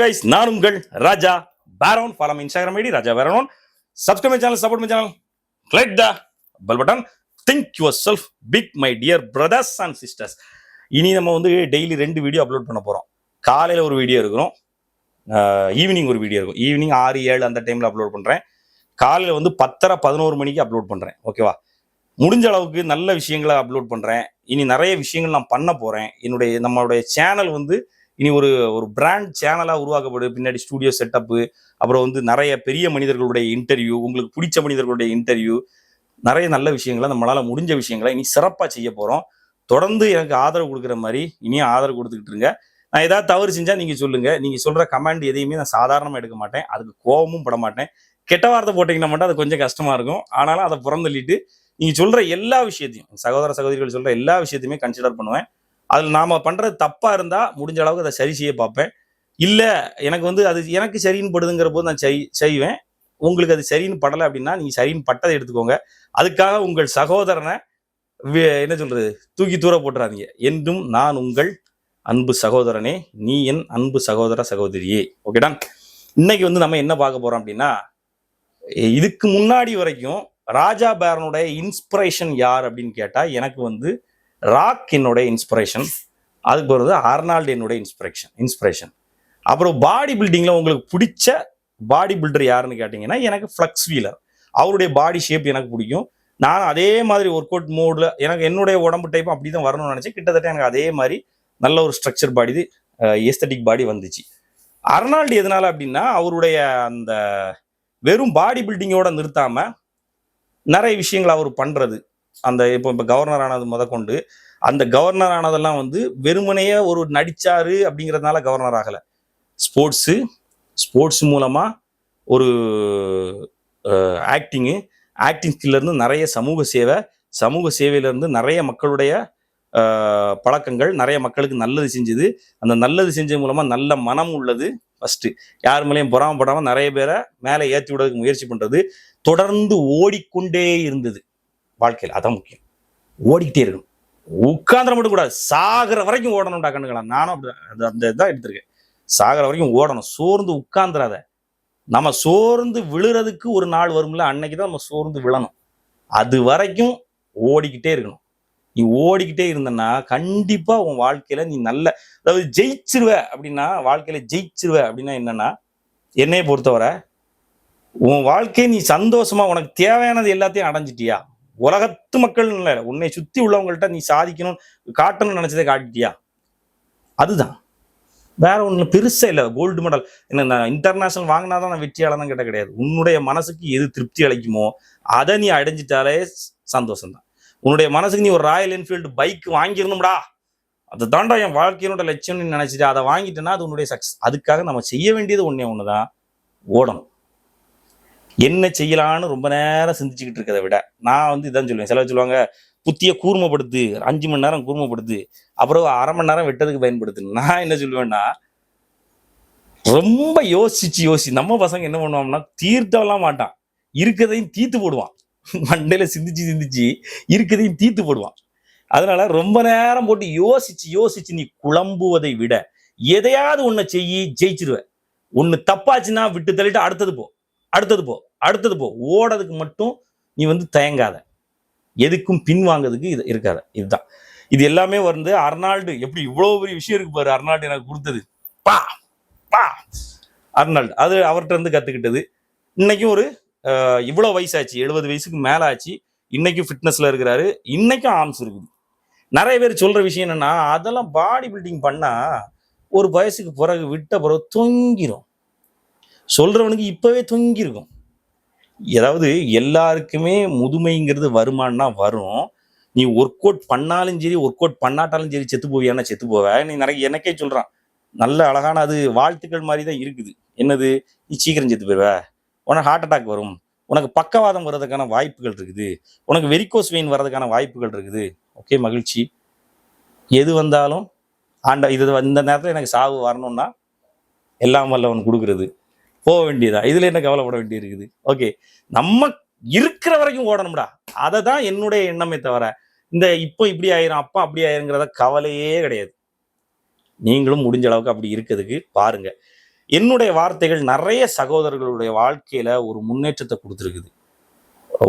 guys, நான் உங்கள் Raja Peron. Follow me Instagram ID Raja Peron. Subscribe my channel, support my channel, click the bell button. Think yourself big my dear brothers and sisters. இனி நம்ம வந்து daily 2 video upload பண்ண போகிறோம். காலையில் ஒரு வீடியோ இருக்கும், ஈவினிங் ஒரு வீடியோ இருக்கும். ஈவினிங் 6-7 அந்த டைமில் அப்லோட் பண்ணுறேன். காலையில் வந்து 10:30-11 மணிக்கு அப்லோட் பண்ணுறேன். ஓகேவா? முடிஞ்ச அளவுக்கு நல்ல விஷயங்களை அப்லோட் பண்ணுறேன். இனி நிறைய விஷயங்கள் நான் பண்ண போகிறேன். நம்மளுடைய சேனல் வந்து இனி ஒரு பிராண்ட் சேனலாக உருவாக்கப்படுது. பின்னாடி ஸ்டூடியோ செட்டப்பு, அப்புறம் வந்து நிறைய பெரிய மனிதர்களுடைய இன்டர்வியூ, உங்களுக்கு பிடிச்ச மனிதர்களுடைய இன்டர்வியூ, நிறைய நல்ல விஷயங்களை நம்மளால் முடிஞ்ச விஷயங்களை இனி சிறப்பாக செய்ய போகிறோம். தொடர்ந்து எனக்கு ஆதரவு கொடுக்குற மாதிரி இனியும் ஆதரவு கொடுத்துக்கிட்டு இருங்க. நான் ஏதாவது தவறு செஞ்சால் நீங்கள் சொல்லுங்கள். நீங்கள் சொல்கிற கமெண்ட் எதையுமே நான் சாதாரணமாக எடுக்க மாட்டேன். அதுக்கு கோபமும் பட மாட்டேன். கெட்ட வார்த்தை போட்டிங்கன்னா மட்டும் அது கொஞ்சம் கஷ்டமாக இருக்கும். ஆனாலும் அதை புறந்தள்ளிட்டு நீங்கள் சொல்கிற எல்லா விஷயத்தையும், சகோதர சகோதரிகள் சொல்கிற எல்லா விஷயத்தையுமே கன்சிடர் பண்ணுவேன். அதில் நாம் பண்ணுறது தப்பாக இருந்தால் முடிஞ்ச அளவுக்கு அதை சரி செய்ய பார்ப்பேன். இல்லை எனக்கு வந்து அது எனக்கு சரின்னு படுதுங்கிற போது நான் செய்வேன். உங்களுக்கு அது சரின்னு படலை அப்படின்னா நீங்கள் சரின்னு பட்டதை எடுத்துக்கோங்க. அதுக்காக உங்கள் சகோதரனை என்ன சொல்கிறது தூக்கி தூர போட்டுறாதீங்க. என்றும் நான் உங்கள் அன்பு சகோதரனே, நீ என் அன்பு சகோதர சகோதரியே. ஓகேடா? இன்னைக்கு வந்து நம்ம என்ன பார்க்க போகிறோம் அப்படின்னா, இதுக்கு முன்னாடி வரைக்கும் ராஜா பேரனுடைய இன்ஸ்பிரேஷன் யார் அப்படின்னு கேட்டால் எனக்கு வந்து ராக் என்னுடைய இன்ஸ்பிரேஷன். அதுக்கு பிறகு அர்னால்டு என்னுடைய இன்ஸ்பிரேஷன். அப்புறம் பாடி பில்டிங்கில் உங்களுக்கு பிடிச்ச பாடி பில்டர் யாருன்னு கேட்டிங்கன்னா எனக்கு ஃப்ளக்ஸ் வீலர். அவருடைய பாடி ஷேப் எனக்கு பிடிக்கும். நான் அதே மாதிரி ஒர்க் அவுட் மோடில் எனக்கு என்னுடைய உடம்பு டைப்பும் அப்படி தான் வரணும்னு நினச்சேன். கிட்டத்தட்ட எனக்கு அதே மாதிரி நல்ல ஒரு ஸ்ட்ரக்சர் பாடி, எஸ்தட்டிக் பாடி வந்துச்சு. அர்னால்டு எதனால அப்படின்னா அவருடைய அந்த வெறும் பாடி பில்டிங்கோட நிறுத்தாமல் நிறைய விஷயங்கள் அவர் பண்ணுறது. அந்த இப்போ கவர்னர் ஆனது முதற்கொண்டு அந்த கவர்னர் ஆனதெல்லாம் வந்து வெறுமனையே ஒரு நடிச்சாரு அப்படிங்கிறதுனால கவர்னர் ஆகலை. ஸ்போர்ட்ஸ் மூலமாக ஒரு ஆக்டிங் ஸ்கில்லேருந்து நிறைய சமூக சேவையிலேருந்து நிறைய மக்களுடைய பழக்கங்கள், நிறைய மக்களுக்கு நல்லது செஞ்சது. அந்த நல்லது செஞ்சது மூலமாக நல்ல மனம் உள்ளது. ஃபஸ்ட்டு யார் மேலேயும் பொறாமப்படாமல் நிறைய பேரை மேலே ஏற்றி விடுறதுக்கு முயற்சி பண்ணுறது. தொடர்ந்து ஓடிக்கொண்டே இருந்தது வாழ்க்கையில். அதான் முக்கியம். ஓடிக்கிட்டே இருக்கணும். உட்காந்துட மட்டும் கூடாது. சாகிற வரைக்கும் ஓடணும்டா கண்ணுங்களா. நானும் அந்த இதான் எடுத்திருக்கேன். சாகிற வரைக்கும் ஓடணும். சோர்ந்து உட்கார்ந்துடாத. நம்ம சோர்ந்து விழுறதுக்கு ஒரு நாள் வரும்ல, அன்னைக்கு தான் நம்ம சோர்ந்து விழணும். அது வரைக்கும் ஓடிக்கிட்டே இருக்கணும். நீ ஓடிக்கிட்டே இருந்தன்னா கண்டிப்பா உன் வாழ்க்கையில நீ அதாவது ஜெயிச்சிருவ அப்படின்னா, வாழ்க்கையில ஜெயிச்சிருவ அப்படின்னா என்னன்னா, என்னைய பொறுத்தவரை உன் வாழ்க்கையை நீ சந்தோஷமா உனக்கு தேவையானது எல்லாத்தையும் அடைஞ்சிட்டியா? உலகத்து மக்கள் இல்லை, உன்னை சுத்தி உள்ளவங்கள்ட்ட நீ சாதிக்கணும் காட்டணும்னு நினைச்சதை காட்டிட்டியா? அதுதான், வேற ஒண்ணு பெருசா இல்லை. கோல்டு மெடல் என்ன இன்டர்நேஷனல் வாங்கினாதான் நான் வெற்றியாளர் கேட்ட கிடையாது. உன்னுடைய மனசுக்கு எது திருப்தி அளிக்குமோ அதை நீ அடைஞ்சிட்டாலே சந்தோஷம்தான். உன்னுடைய மனசுக்கு நீ ஒரு ராயல் என்ஃபீல்டு பைக் வாங்கிடணும்டா, அதை தாண்டா என் வாழ்க்கையினோட லட்சியம்னு நினைச்சிட்டு அதை வாங்கிட்டேன்னா அது உன்னுடைய சக்சஸ். அதுக்காக நம்ம செய்ய வேண்டியது ஒண்ணுதான், ஓடணும். என்ன செய்யலான்னு ரொம்ப நேரம் சிந்திச்சுக்கிட்டு இருக்கிறத விட நான் வந்து இதான் சொல்லுவேன். சில சொல்லுவாங்க புத்திய கூர்மைப்படுத்து, 5 மணி நேரம் கூர்மைப்படுத்து, அப்புறம் 1/2 மணி நேரம் வெட்டதுக்கு பயன்படுத்து. நான் என்ன சொல்லுவேன்னா, ரொம்ப யோசிச்சு நம்ம பசங்க என்ன பண்ணுவாங்கன்னா தீர்த்தம்லாம் மாட்டான், இருக்கதையும் தீர்த்து போடுவான். மண்டையில சிந்திச்சு இருக்கதையும் தீர்த்து போடுவான். அதனால ரொம்ப நேரம் போட்டு யோசிச்சு நீ குழம்புவதை விட எதையாவது ஒன்ன ஜெயிச்சிருவ. ஒன்னு தப்பாச்சுன்னா விட்டு தள்ளிட்டு அடுத்தது போ. ஓடதுக்கு மட்டும் நீ வந்து தயங்காத, எதுக்கும் பின்வாங்கிறதுக்கு இது இருக்காத. இதுதான், இது எல்லாமே வந்து அர்னால்டு எப்படி இவ்வளவு பெரிய விஷயம் இருக்கு பாரு. அர்னால்டு எனக்கு கொடுத்தது அர்னால்டு, அது அவர்கிட்ட இருந்து கத்துக்கிட்டது. இன்னைக்கும் ஒரு இவ்வளோ வயசாச்சு, 70 வயசுக்கு மேலே ஆச்சு. இன்னைக்கும் ஃபிட்னஸ்ல இருக்கிறாரு. இன்னைக்கும் ஆர்ம்ஸ் இருக்குது. நிறைய பேர் சொல்ற விஷயம் என்னன்னா, அதெல்லாம் பாடி பில்டிங் பண்ணா ஒரு வயசுக்கு பிறகு விட்ட பிறகு தொங்கிரும். சொல்றவனுக்கு இப்பவே தொங்கி இருக்கும். ஏதாவது எல்லாருக்குமே முதுமைங்கிறது வருமானா வரும். நீ ஒர்க் அவுட் பண்ணாலும் சரி, ஒர்க் அவுட் பண்ணாட்டாலும் சரி செத்து போவியானா செத்து போவ. நீ நிறைய எனக்கே சொல்றான், நல்ல அழகான அது வாழ்த்துக்கள் மாதிரி தான் இருக்குது. என்னது, நீ சீக்கிரம் செத்து போயிடுவ, உனக்கு ஹார்ட் அட்டாக் வரும், உனக்கு பக்கவாதம் வர்றதுக்கான வாய்ப்புகள் இருக்குது, உனக்கு வெரிகோஸ் வெயின் வர்றதுக்கான வாய்ப்புகள் இருக்குது. ஓகே, மகிழ்ச்சி. எது வந்தாலும் இந்த நேரத்தில் எனக்கு சாவு வரணும்னா எல்லாம் வல்லவன் கொடுக்குறது, போக வேண்டியதா. இதுல என்ன கவலைப்பட வேண்டிய இருக்குது? ஓகே, நம்ம இருக்கிற வரைக்கும் ஓடணும்டா. அதை தான் என்னுடைய எண்ணமே தவிர இந்த இப்போ இப்படி ஆயிரும் அப்பா அப்படி ஆயிருங்கிறத கவலையே கிடையாது. நீங்களும் முடிஞ்ச அளவுக்கு அப்படி இருக்கிறதுக்கு பாருங்க. என்னுடைய வார்த்தைகள் நிறைய சகோதரர்களுடைய வாழ்க்கையில ஒரு முன்னேற்றத்தை கொடுத்துருக்குது,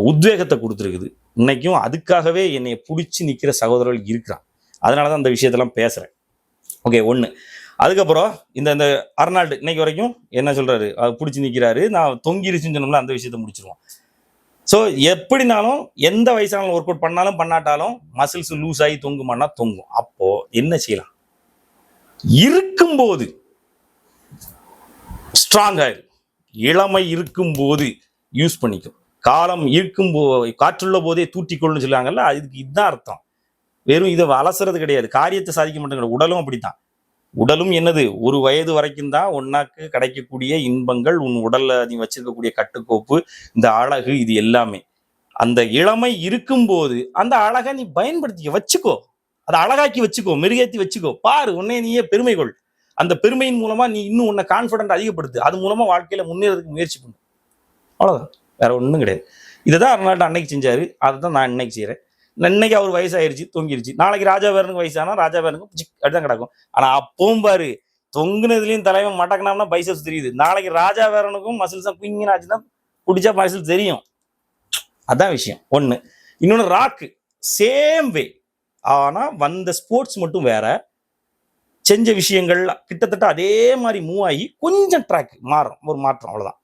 உத்வேகத்தை கொடுத்துருக்குது. இன்னைக்கும் அதுக்காகவே என்னை பிடிச்சி நிற்கிற சகோதரர்கள் இருக்கிறான். அதனாலதான் அந்த விஷயத்தெல்லாம் பேசுறேன். ஓகே, ஒன்று. அதுக்கப்புறம் இந்த இந்த அர்னால்டு இன்னைக்கு வரைக்கும் என்ன சொல்றாரு, பிடிச்சி நிற்கிறாரு. நான் தொங்கிருச்சுன்னு சொன்னோம்னா அந்த விஷயத்த முடிச்சிருவோம். ஸோ எப்படினாலும் எந்த வயசானாலும் ஒர்க் அவுட் பண்ணாலும் பண்ணாட்டாலும் மசில்ஸ் லூஸ் ஆகி தொங்குமானா தொங்கும். அப்போ என்ன செய்யலாம்? இருக்கும்போது ஸ்ட்ராங் ஆயிரு. இளமை இருக்கும்போது யூஸ் பண்ணிக்கும். காலம் இருக்கும் காற்றுள்ள போதே தூட்டிக்கொள்ளுன்னு சொல்லுவாங்கல்ல, அதுக்கு இதுதான் அர்த்தம். வெறும் இதை அலசுறது கிடையாது, காரியத்தை சாதிக்க மாட்டேங்கிற. உடலும் அப்படித்தான். உடலும் என்னது, ஒரு வயது வரைக்கும் தான் உன்னாக்கு கிடைக்கக்கூடிய இன்பங்கள், உன் உடல்ல நீ வச்சிருக்கக்கூடிய கட்டுக்கோப்பு, இந்த அழகு, இது எல்லாமே அந்த இளமை இருக்கும்போது அந்த அழகை நீ பயன்படுத்திக்க வச்சுக்கோ, அதை அழகாக்கி வச்சுக்கோ, மெருகேற்றி வச்சுக்கோ. பாரு, உன்னை நீயே பெருமை கொள். அந்த பெருமையின் மூலமா நீ இன்னும் உன்னை கான்ஃபிடென்ட் அதிகப்படுத்து. அது மூலமா வாழ்க்கையில முன்னேறதுக்கு முயற்சி பண்ணு. அவ்வளவுதான், வேற ஒன்றும் கிடையாது. இதை தான் அர்னால்டு அன்னைக்கு செஞ்சாரு, அதை தான் நான் இன்னைக்கு செய்யறேன். இன்னைக்கு அவர் வயசாயிருச்சு, தொங்கிருச்சு. நாளைக்கு ராஜா வேரனுக்கு வயசானா ராஜா வேரனுக்கு அப்படிதான் கிடக்கும். ஆனா அப்பவும் பாரு, தொங்குனதுலயும் தலைவன் மடக்கினாம்னா பைசப்ஸ் தெரியுது. நாளைக்கு ராஜா வேரனுக்கும் மசில்ஸா குயிங்கின்னு ஆச்சுன்னா பிடிச்சா மசில்ஸ் தெரியும். அதான் விஷயம். ஒண்ணு. இன்னொன்னு ராக்கு சேம் வே. ஆனா வந்த ஸ்போர்ட்ஸ் மட்டும் வேற, செஞ்ச விஷயங்கள் கிட்டத்தட்ட அதே மாதிரி மூவ் ஆகி கொஞ்சம் ட்ராக் மாறும், ஒரு மாற்றம், அவ்வளவுதான்.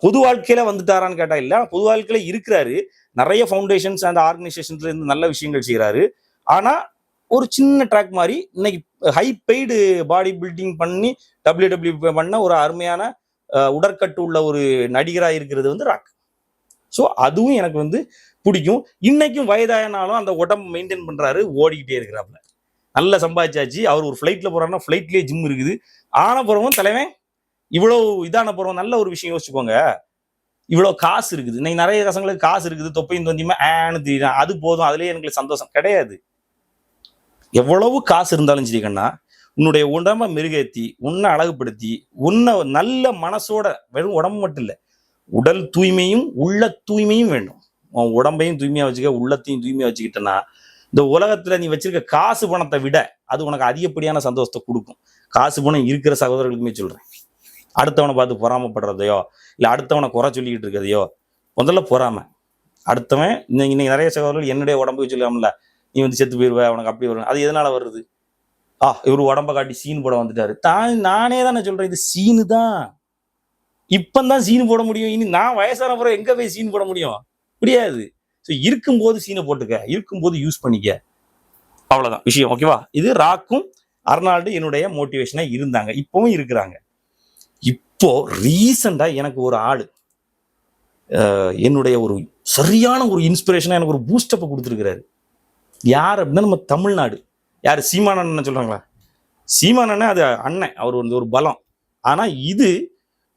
பொது வாழ்க்கையில வந்துட்டாரான்னு கேட்டா இல்ல, பொது வாழ்க்கையில இருக்கிறாரு. நிறைய ஃபவுண்டேஷன்ஸ் அந்த ஆர்கனைசேஷன்ஸ்ல இருந்து நல்ல விஷயங்கள் செய்யறாரு. ஆனா ஒரு சின்ன ட்ராக் மாதிரி இன்னைக்கு ஹை பெய்டு பாடி பில்டிங் பண்ணி டபிள்யூ பண்ண ஒரு அருமையான உடற்கட்டு உள்ள ஒரு நடிகரா இருக்கிறது வந்து ராக். ஸோ அதுவும் எனக்கு வந்து பிடிக்கும். இன்னைக்கும் வயதானாலும் அந்த உடம்பு மெயின்டைன் பண்றாரு, ஓடிக்கிட்டே இருக்கிறாப்புல. நல்லா சம்பாதிச்சாச்சு. அவர் ஒரு ஃபிளைட்ல போறாருன்னா ஃபிளைட்லயே ஜிம் இருக்குது. ஆன பிறவும் தலைவன் இவ்வளவு இதான பிறவும் நல்ல ஒரு விஷயம் யோசிச்சுக்கோங்க. இவ்வளவு காசு இருக்குது, இன்னைக்கு நிறைய பசங்களுக்கு காசு இருக்குது, தொப்பையும் தொந்தியுமா ஆன்னு தெரியுறான், அது போதும், அதுலயே எனக்கு சந்தோஷம் கிடையாது. எவ்வளவு காசு இருந்தாலும் சரி கண்ணா, உன்னுடைய உடம்ப மெருகேற்றி, உன்னை அழகுபடுத்தி, உன்னை நல்ல மனசோட, வெறும் உடம்பு மட்டும் இல்லை, உடல் தூய்மையும் உள்ள தூய்மையும் வேண்டும். உன் உடம்பையும் தூய்மையா வச்சுக்க, உள்ளத்தையும் தூய்மையா வச்சுக்கிட்டனா இந்த உலகத்துல நீ வச்சிருக்க காசு பணத்தை விட அது உனக்கு அதிகப்படியான சந்தோஷத்தை கொடுக்கும். காசு பணம் இருக்கிற சகோதரர்களுக்குமே சொல்றேன். அடுத்தவனை பார்த்து பொறாமப்படுறதையோ இல்லை அடுத்தவனை குறை சொல்லிக்கிட்டு இருக்கிறதையோ, முதல்ல பொறாம. அடுத்தவன் இன்னைக்கு நிறைய சகோதரர்கள் என்னுடைய உடம்புக்கு சொல்லாமல, நீ வந்து செத்து போயிடுவ, உனக்கு அப்படி வரும். அது எதனால வருது? இவரு உடம்ப காட்டி சீன் போட வந்துட்டாரு. நானே தானே சொல்றேன், இது சீனு தான். இப்பந்தான் சீன் போட முடியும். இனி நான் வயசான பிறகு எங்க போய் சீன் போட முடியும்? முடியாது. ஸோ இருக்கும்போது சீனை போட்டுக்க, இருக்கும்போது யூஸ் பண்ணிக்க, அவ்வளவுதான் விஷயம். ஓகேவா? இது ராக்கும் அர்னால்டு என்னுடைய மோட்டிவேஷனா இருந்தாங்க, இப்பவும் இருக்கிறாங்க. இப்போ ரீசெண்டா எனக்கு ஒரு ஆளு என்னுடைய ஒரு சரியான ஒரு இன்ஸ்பிரேஷனா எனக்கு ஒரு பூஸ்டப்பை கொடுத்துருக்கிறாரு. யார் அப்படின்னா நம்ம தமிழ்நாடு. யாரு? சீமானண்ணன் சொல்றாங்களா? சீமானண்ணன் அது அண்ணன், அவர் வந்து ஒரு பலம். ஆனா இது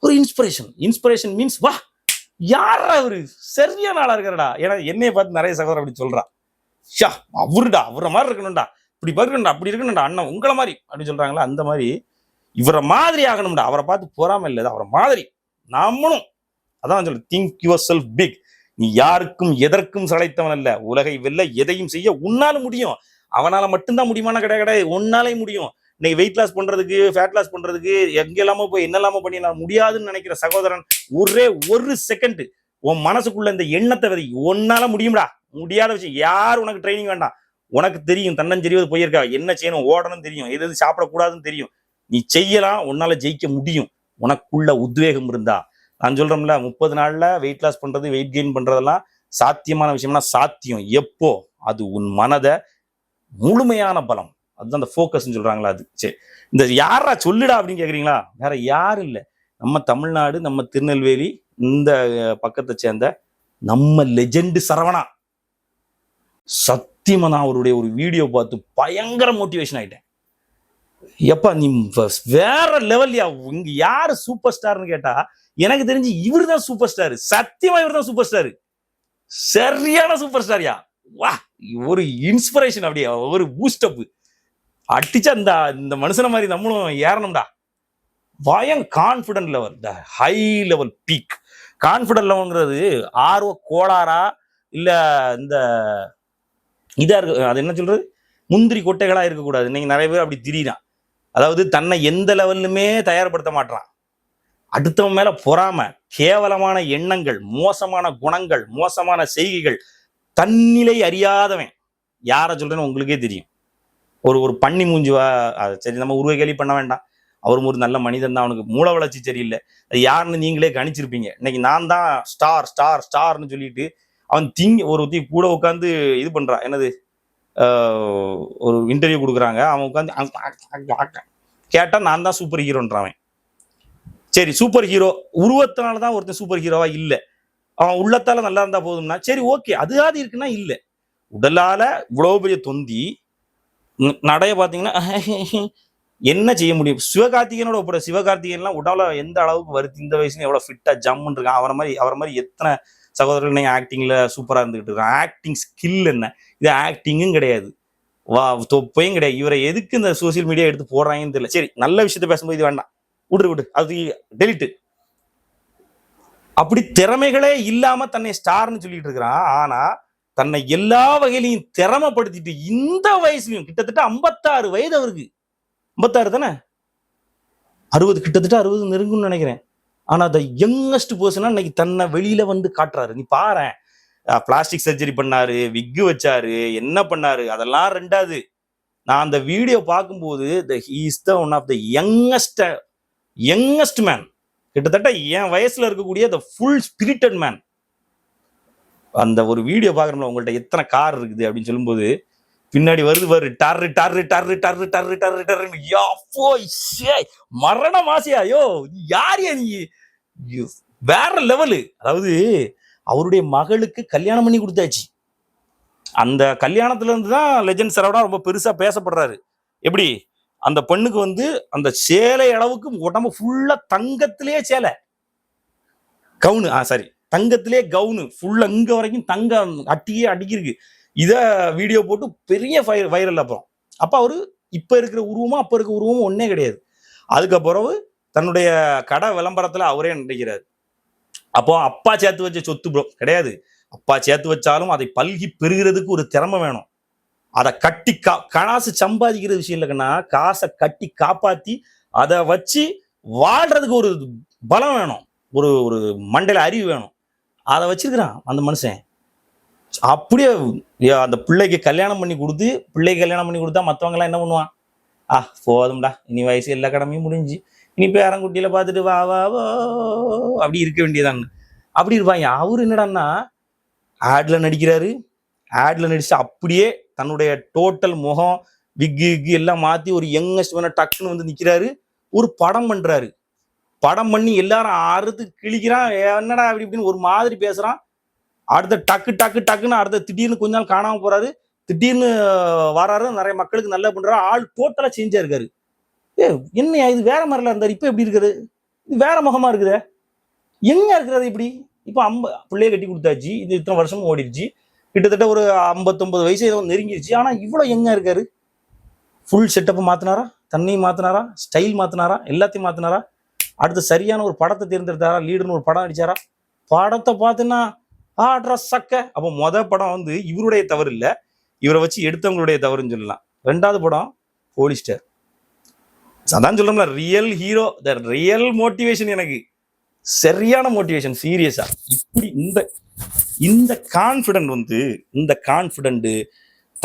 ஒரு இன்ஸ்பிரேஷன் மீன்ஸ் வா, யாரா அவரு சரியான ஆளா இருக்கிறடா. ஏன்னா என்னைய பார்த்து நிறைய சகோதரர் அப்படி சொல்றான், ஷா அவருடா, அவரை மாதிரி இருக்கணும்டா, இப்படி பார்க்கணும்டா, அப்படி இருக்கணும்டா, அண்ணன் உங்களை மாதிரி அப்படின்னு சொல்றாங்களா. அந்த மாதிரி இவரை மாதிரி ஆகணும்டா. அவரை பார்த்து போறாம இல்லை, அவரை மாதிரி நாமளும். அதான் சொல்லு, திங்க் யுவர் செல்ஃப் பிக். நீ யாருக்கும் எதற்கும் சளைத்தவன் அல்ல. உலகை வெல்ல எதையும் செய்ய உன்னால முடியும். அவனால மட்டும்தான் முடியுமான கிடையாது, உன்னாலே முடியும். இன்னைக்கு வெயிட் லாஸ் பண்றதுக்கு, ஃபேட் லாஸ் பண்றதுக்கு எங்கெல்லாமோ போய் என்னெல்லாமோ பண்ணி நான் முடியாதுன்னு நினைக்கிற சகோதரன், ஒரே ஒரு செகண்ட் உன் மனசுக்குள்ள இந்த எண்ணத்தை விதை, உன்னால முடியும்டா. முடியாத விஷயம் யார் உனக்கு ட்ரைனிங் வேண்டாம். உனக்கு தெரியும், தன்னஞ்செறிவது போயிருக்கா, என்ன செய்யணும், ஓடணும் தெரியும், எது சாப்பிடக்கூடாதுன்னு தெரியும். நீ செய்யலாம், உன்னால ஜெயிக்க முடியும். உனக்குள்ள உத்வேகம் இருந்தா. நான் சொல்றோம்ல, 30 நாள்ல வெயிட் லாஸ் பண்றது, வெயிட் கெயின் பண்றதெல்லாம் சாத்தியமான விஷயம்னா சாத்தியம். எப்போ? அது உன் மனதை முழுமையான பலம், அதுதான் அந்த ஃபோக்கஸ்ன்னு சொல்றாங்களா. அது சரி, இந்த யாரா சொல்லுடா அப்படின்னு கேக்குறீங்களா? வேற யாரும் இல்லை, நம்ம தமிழ்நாடு, நம்ம திருநெல்வேலி இந்த பக்கத்தை சேர்ந்த நம்ம லெஜெண்ட் சரவணா. சத்தியமா நான் அவருடைய ஒரு வீடியோ பார்த்து பயங்கர மோட்டிவேஷன் ஆயிட்டேன். எப்ப நீ வேற லெவல்யா, இங்க யாரு சூப்பர் ஸ்டார்னு கேட்டா எனக்கு தெரிஞ்சு இவரு தான் சூப்பர் ஸ்டார். சத்தியமா இவர் தான் சூப்பர் ஸ்டார், சரியான சூப்பர் ஸ்டார்யா. வா, ஒரு இன்ஸ்பிரேஷன், அப்படியே ஒரு பூஸ்டப் அடிச்சா இந்த மனுஷன மாதிரி நம்மளும் ஏறணும்டா. பயம் confident level, the high level peak. Confident லெவல்ங்கிறது ஆர்வ கோளாறா இல்ல இந்த இதா இருக்கு, அது என்ன சொல்றது, முந்திரி கொட்டைகளா இருக்கக்கூடாது. இன்னைக்கு நிறைய பேர் அப்படி திடீரான். அதாவது தன்னை எந்த லெவல்லுமே தயார்படுத்த மாட்டான். அடுத்தவன் மேல பொறாம, கேவலமான எண்ணங்கள், மோசமான குணங்கள், மோசமான செய்கைகள், தன்னிலை அறியாதவன். யார சொல்றேன்னு உங்களுக்கே தெரியும். ஒரு பண்ணி மூஞ்சுவா, சரி நம்ம உருவ கேலி பண்ண வேண்டாம். அவரும் ஒரு நல்ல மனிதன் தான், அவனுக்கு மூளை வளர்ச்சி சரியில்லை. அது யாருன்னு நீங்களே கணிச்சிருப்பீங்க. இன்னைக்கு நான் தான் ஸ்டார் ஸ்டார் ஸ்டார்னு சொல்லிட்டு அவன் ஒரு கூட உட்காந்து இது பண்றான். என்னது, ஒரு இன்டர்வியூ கொடுக்குறாங்க, அவன் உட்காந்து கேட்டா நான் தான் சூப்பர் ஹீரோன்றான். சரி, சூப்பர் ஹீரோ உருவத்தினால தான் ஒருத்தன் சூப்பர் ஹீரோவா இல்ல, அவன் உள்ளத்தால நல்லா இருந்தா போதும்னா சரி ஓகே, அதுவாது இருக்குன்னா இல்ல. உடலால இவ்வளவு பெரிய தொந்தி, நடைய பாத்தீங்கன்னா என்ன செய்ய முடியும்? சிவகார்த்திகேயனோட ஒப்பட, சிவகார்த்திகேயன்லாம் உடல எந்த அளவுக்கு வருது, இந்த வயசுல எவ்வளவு ஃபிட்டா ஜம்முன்னு இருக்கான். அவரை மாதிரி எத்தனை சகோதரர்கள் நீங்க ஆக்டிங்ல சூப்பரா இருந்துகிட்டு இருக்கான். ஆக்டிங் ஸ்கில் என்ன, இது ஆக்டிங்கும் கிடையாது, தொப்பையும் கிடையாது. இவரை எதுக்கு இந்த சோசியல் மீடியா எடுத்து போடுறாங்கன்னு தெரியல. சரி, நல்ல விஷயத்த பேசும்போது இது வேண்டாம், விடு அது டெலிட். அப்படி திறமைகளே இல்லாம தன்னை ஸ்டார்னு சொல்லிட்டு இருக்கிறான். ஆனா தன்னை எல்லா வகையிலையும் திறமைப்படுத்திட்டு இந்த வயசுலயும், கிட்டத்தட்ட 56 வயது அவருக்கு, 56 தானே, 60 கிட்டத்தட்ட 60 நெருங்கும்னு நினைக்கிறேன். ஆனா அந்த யங்கஸ்ட் பர்சனா இன்னைக்கு தன்னை வெளியில வந்து காட்டுறாரு. நீ பாரு, பிளாஸ்டிக் சர்ஜரி பண்ணாரு, விக்கு வச்சாரு, என்ன பண்ணாரு, அதெல்லாம் ரெண்டாவது. நான் அந்த வீடியோ பார்க்கும்போது he is the one of the youngest man, கிட்டத்தட்ட என் வயசுல இருக்கக்கூடிய the full spirited man. அந்த ஒரு வீடியோ பாக்குறோம்ல, உங்கள்ட்ட எத்தனை கார் இருக்குது அப்படின்னு சொல்லும்போது பின்னாடி வருது பாரு, டர்ரு டர்ரு டர்ரு டர்ரு டர்ரு டர்ரு டர்ரு, மரண மாசியா, யோ யாரியா நீ, வேற லெவலு. அதாவது அவருடைய மகளுக்கு கல்யாணம் பண்ணி கொடுத்தாச்சு. அந்த கல்யாணத்துல இருந்து தான் லெஜெண்ட் சரவணா ரொம்ப பெருசா பேசப்படுறாரு. எப்படி அந்த பெண்ணுக்கு வந்து அந்த சேலை அளவுக்கு உடம்பு ஃபுல்லா தங்கத்திலேயே சேலை, கவுனு, சரி தங்கத்திலே கவுனு ஃபுல்லா இங்க வரைக்கும் தங்கம் அட்டியே அடிக்கிருக்கு. இத வீடியோ போட்டு பெரிய வைரல். அப்புறம் அப்ப அவரு இப்ப இருக்கிற உருவமும் அப்ப இருக்கிற உருவமும் ஒன்னே கிடையாது. அதுக்கப்புறம் தன்னுடைய கடை விளம்பரத்துல அவரே நடிக்கிறாரு. அப்போ அப்பா சேர்த்து வச்ச சொத்து ப்ரோ கிடையாது. அப்பா சேர்த்து வச்சாலும் அதை பல்கி பெறுகிறதுக்கு ஒரு திறமை வேணும். அதை கட்டி காசு சம்பாதிக்கிற விஷயம் இல்லைன்னா, காசை கட்டி காப்பாத்தி அதை வச்சு வாழ்றதுக்கு ஒரு பலம் வேணும், ஒரு மண்டையில அறிவு வேணும். அதை வச்சிருக்கிறான் அந்த மனுஷன். அப்படியே அந்த பிள்ளைக்கு கல்யாணம் பண்ணி கொடுத்தா மற்றவங்க எல்லாம் என்ன பண்ணுவான், போதும்டா இனி வயசு எல்லா கடமையும் முடிஞ்சு, இனி பேரங்குட்டியில பார்த்துட்டு வா வா வா அப்படி இருக்க வேண்டியதான், அப்படி இருப்பாங்க. அவரு என்னடான்னா ஆட்ல நடிக்கிறாரு. ஆட்ல நடிச்சு அப்படியே தன்னுடைய டோட்டல் முகம் விக்கு எல்லாம் மாத்தி ஒரு யங்கஸ்ட் மேன டக்குன்னு வந்து நிக்கிறாரு. ஒரு படம் பண்றாரு. படம் பண்ணி எல்லாரும் அறுத்து கிழிக்கிறான். என்னடா அப்படி இப்படின்னு ஒரு மாதிரி பேசுறான். அடுத்த டக்குன்னு அடுத்த திடீர்னு கொஞ்ச நாள் காணாம போறாரு. திடீர்னு வராரு, நிறைய மக்களுக்கு நல்லா பண்றாரு. ஆள் டோட்டலா சேஞ்சா இருக்காரு. என்னையா இது வேற மாதிரிலாம் இருந்தாரு, இப்ப எப்படி இருக்குது, இது வேற முகமா இருக்குது, எங்க இருக்கிறது இப்படி? இப்ப பிள்ளைய கட்டி கொடுத்தாச்சு, இது இத்தனை வருஷமும் ஓடிடுச்சு, கிட்டத்தட்ட ஒரு 59 வயசு ஏதோ நெருங்கிடுச்சு. ஆனா இவ்வளவு எங்க இருக்காரு? ஃபுல் செட்டப் மாத்தினாரா, தண்ணியும் மாத்தினாரா, ஸ்டைல் மாத்தினாரா, எல்லாத்தையும் மாத்தினாரா. அடுத்து சரியான ஒரு படத்தை தேர்ந்தெடுத்தாரா, லீடுன்னு ஒரு படம் அடிச்சாரா. படத்தை பார்த்துன்னா சக்க. அப்போ படம் வந்து இவருடைய தவறு இல்லை, இவரை வச்சு எடுத்தவங்களுடைய தவறுன்னு சொல்லலாம். ரெண்டாவது படம் போலீஸ்டர். அதான் சொல்றோம்ல, real hero, the real motivation. எனக்கு சரியான மோட்டிவேஷன், சீரியஸா. இப்படி இந்த கான்ஃபிடென்ட் வந்து, இந்த கான்ஃபிடென்ட்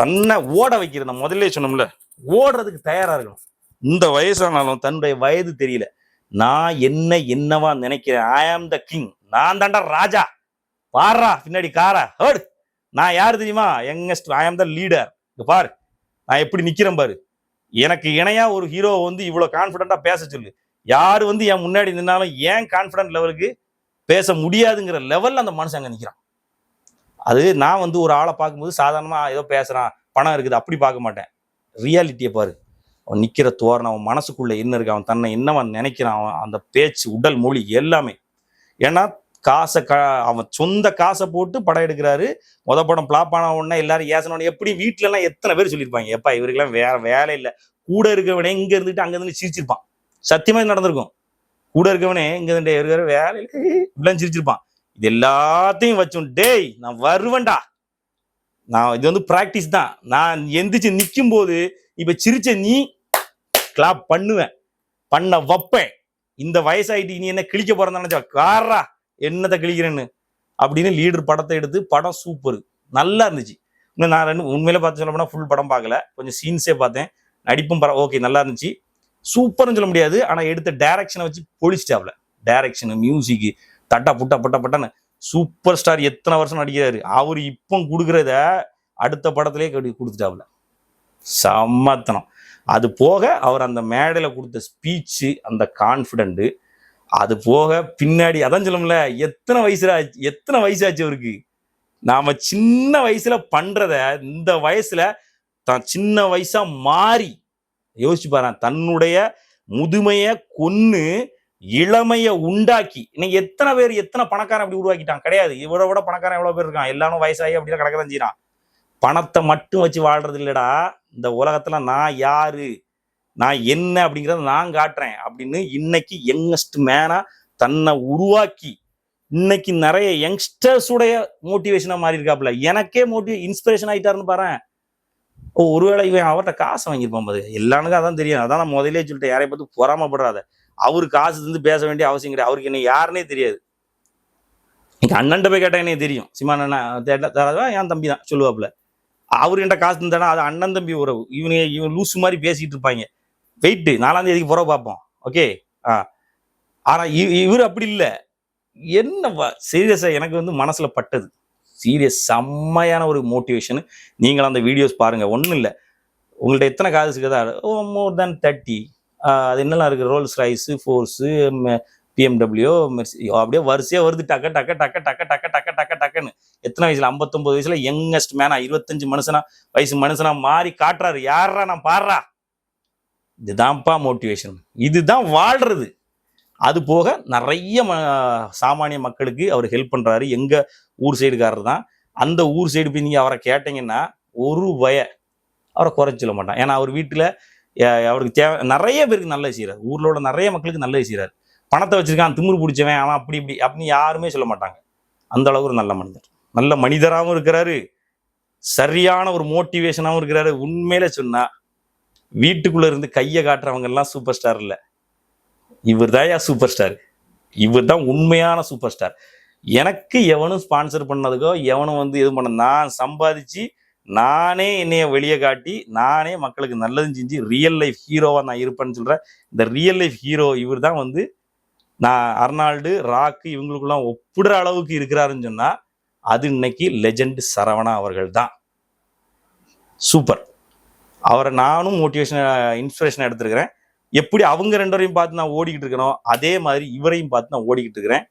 தன்னை ஓட வைக்கிறது. நான் முதல்ல சொன்னோம்ல, ஓடுறதுக்கு தயாரா இருக்கணும். இந்த வயசானாலும் தன்னுடைய வயது தெரியல. நான் என்னவா நினைக்கிறேன், ஐ ஆம் த கிங், நான் தாண்டா ராஜா, பாரா பின்னாடி காரா ஹர்ட், நான் யாரு தெரியுமா, யங்கஸ்ட், ஐ ஆம் த லீடர், பாரு நான் எப்படி நிக்கிறேன் பாரு. எனக்கு இணையா ஒரு ஹீரோ வந்து இவ்வளவு கான்பிடண்டா பேச சொல்லு. யாரு வந்து என் முன்னாடி நின்னாலும் ஏன் கான்பிடன்ட் லெவலுக்கு பேச முடியாதுங்கிற லெவல்ல அந்த மனுஷன் அங்க நிக்கிறான். அது நான் வந்து ஒரு ஆளை பார்க்கும்போது சாதாரணமா ஏதோ பேசுறான், பணம் இருக்குது அப்படி பார்க்க மாட்டேன். ரியாலிட்டியை பாரு. அவன் நிக்கிற தோரணம், அவன் மனசுக்குள்ள என்ன இருக்கு, அவன் தன்னை என்னவன் நினைக்கிறான், அவன் அந்த பேச்சு, உடல் மொழி எல்லாமே. ஏன்னா அவன் சொந்த காசை போட்டு படம் எடுக்கிறாரு. படம் பிளாப் ஆன உடனே எல்லாரும் ஏசனோட, எப்படி வீட்டுல எல்லாம் எத்தனை பேர் சொல்லியிருப்பாங்க, எப்பா இவருக்கெல்லாம் வேற வேலை இல்லை, கூட இருக்கவனே இங்க இருந்துட்டு அங்க இருந்து சிரிச்சிருப்பான். சத்தியமா நடந்திருக்கும். கூட இருக்கவனே இங்க இருந்து இருக்கிற வேலை இப்படிலாம் சிரிச்சிருப்பான். இது எல்லாத்தையும் வச்சோம், டேய் நான் வருவேன்டா, நான் இது வந்து பிராக்டிஸ் தான். நான் எந்திரிச்சு நிக்கும் போது இப்ப சிரிச்ச நீ கிளாப் பண்ணுவேன், பண்ண வைப்பேன். இந்த வயசாயிட்டு இனி என்ன கிழிக்க போறேன்னு நினைச்சா காரா என்னத்தை கிழிக்கிறேன்னு அப்படின்னு லீடர் படத்தை எடுத்து படம் சூப்பர், நல்லா இருந்துச்சு. இன்னும் நான் உண்மையில பார்த்து சொல்ல போனா ஃபுல் படம் பார்க்கல, கொஞ்சம் சீன்ஸே பார்த்தேன். நடிப்பும் ஓகே நல்லா இருந்துச்சு. சூப்பர்னு சொல்ல முடியாது, ஆனா எடுத்த டைரக்ஷனை வச்சு பொழிச்சிட்டாப்ல. டைரக்ஷன், மியூசிக், தட்டா புட்டா பட்ட பட்டன்னு சூப்பர் ஸ்டார் எத்தனை வருஷம் நடிக்கிறாரு, அவரு இப்போ கொடுக்கறத அடுத்த படத்திலே கொடுத்துட்டாப்ல. சம்மத்தனம். அது போக அவர் அந்த மேடையில கொடுத்த ஸ்பீச்சு, அந்த கான்ஃபிடென்ட், அது போக பின்னாடி அதான் சொல்லும்ல, எத்தனை வயசாச்சு அவருக்கு. நாம சின்ன வயசுல பண்றத இந்த வயசுல தான் சின்ன வயசா மாறி யோசிச்சு பாரு, தன்னுடைய முதுமைய கொன்னு இளமைய உண்டாக்கி. இன்னைக்கு எத்தனை பேர் எத்தனை பணக்காரன் அப்படி உருவாக்கிட்டான்? கிடையாது. இவரை விட பணக்காரன் எவ்வளவு பேர் இருக்கான்? எல்லாரும் வயசாகி அப்படிதான் கிடக்கதான் செய்யறான். பணத்தை மட்டும் வச்சு வாழ்றது இல்லடா இந்த உலகத்துல. நான் யாரு, நான் என்ன அப்படிங்கிறத நான் காட்டுறேன் அப்படின்னு இன்னைக்கு யங்கஸ்ட் மேனா தன்னை உருவாக்கி இன்னைக்கு நிறைய யங்ஸ்டர்ஸுடைய மோட்டிவேஷனா மாறி இருக்காப்புல. எனக்கே இன்ஸ்பிரேஷன் ஆயிட்டாருன்னு பாரு. ஒருவேளை இவன் அவர்கிட்ட காசு வாங்கியிருப்பான் பாரு, எல்லாருக்கும் அதான் தெரியும். அதான் நான் முதலே சொல்லிட்டேன், யாரைய பார்த்து பொறாமப்படுறாத. அவரு காசு இருந்து பேச வேண்டிய அவசியம் கிடையாது. அவருக்கு என்ன யாருன்னே தெரியாது. எங்க அண்ணன் போய் கேட்டா என்ன தெரியும், சிமான் என் தம்பி தான் சொல்லுவாப்புல. அவரு என்கிட்ட காசு இருந்தானா அது அண்ணன் தம்பி உறவு. இவன் லூசு மாதிரி பேசிட்டு இருப்பாங்க. வெயிட் 4ஆம் தேதிக்கு போற பார்ப்போம், ஓகே. ஆனா இவர் அப்படி இல்லை. என்ன சீரியஸா எனக்கு வந்து மனசுல பட்டது, சீரியஸ் செம்மையான ஒரு மோட்டிவேஷன். நீங்களும் அந்த வீடியோஸ் பாருங்க. ஒன்றும் இல்லை, உங்கள்ட்ட எத்தனை காசு இருக்குதா? மோர் தேன் 30. அது என்னெல்லாம் இருக்கு, ரோல்ஸ் ராய்ஸு, ஃபோர்ஸு, BMW, அப்படியே வரிசையா வருது. டக்க டக்க டக்க டக்க டக்க டக்க டக்க டக்குன்னு. எத்தனை வயசுல? 59 வயசுல யங்கஸ்ட் மேனா, 25 வயசு மனுஷனா மாறி காட்டுறாரு. யாரா நான் பாடுறா. இதுதான்ப்பா மோட்டிவேஷன், இதுதான் வாழ்றது. அது போக நிறைய சாமானிய மக்களுக்கு அவர் ஹெல்ப் பண்றாரு. எங்க ஊர் சைடுக்காரர் தான். அந்த ஊர் சைடு போய் நீங்க அவரை கேட்டீங்கன்னா ஒரு அவரை குறைச்சி சொல்ல மாட்டான். ஏன்னா அவர் வீட்டுல அவருக்கு தேவை நிறைய பேருக்கு நல்லது செய்யறாரு. ஊர்லோட நிறைய மக்களுக்கு நல்லது செய்யறாரு. பணத்தை வச்சிருக்கான், திமிரு பிடிச்சவன் அவன், அப்படி இப்படி அப்படின்னு யாருமே சொல்ல மாட்டாங்க. அந்த அளவுக்கு ஒரு நல்ல மனிதர், நல்ல மனிதராகவும் இருக்கிறாரு, சரியான ஒரு மோட்டிவேஷனாகவும் இருக்கிறாரு. உண்மையில சொன்னா வீட்டுக்குள்ள இருந்து கையை காட்டுறவங்க எல்லாம் சூப்பர் ஸ்டார் இல்லை, இவர் தான் சூப்பர் ஸ்டார். இவர் தான் உண்மையான சூப்பர் ஸ்டார். எனக்கு எவனும் ஸ்பான்சர் பண்ணதுக்கோ எவனும் வந்து எதுவும் பண்ண, நான் சம்பாதிச்சு நானே என்னைய வெளியே காட்டி நானே மக்களுக்கு நல்லதும் செஞ்சு ரியல் லைஃப் ஹீரோவா நான் இருப்பேன்னு சொல்றேன். இந்த ரியல் லைஃப் ஹீரோ இவர் தான். வந்து நான் அர்னால்டு, ராக்கு இவங்களுக்குலாம் ஒப்பிடுற அளவுக்கு இருக்கிறாருன்னு சொன்னா அது இன்னைக்கு லெஜெண்ட் சரவணா அவர்கள் தான். சூப்பர். அவரை நானும் மோட்டிவேஷன் இன்ஸ்பிரேஷன் எடுத்துருக்கிறேன். எப்படி அவங்க 2 பேரையும் பார்த்து நான் ஓடிக்கிட்டு இருக்கணும், அதே மாதிரி இவரையும் பார்த்து நான் ஓடிக்கிட்டு இருக்கிறேன்.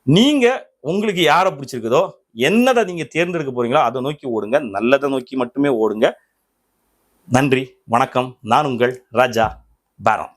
நீங்க உங்களுக்கு யாரை பிடிச்சிருக்குதோ, என்னதை நீங்க தேர்ந்தெடுக்க போறீங்களோ அதை நோக்கி ஓடுங்க, நல்லதை நோக்கி மட்டுமே ஓடுங்க. நன்றி, வணக்கம். நான் உங்கள் ராஜா பேரன்.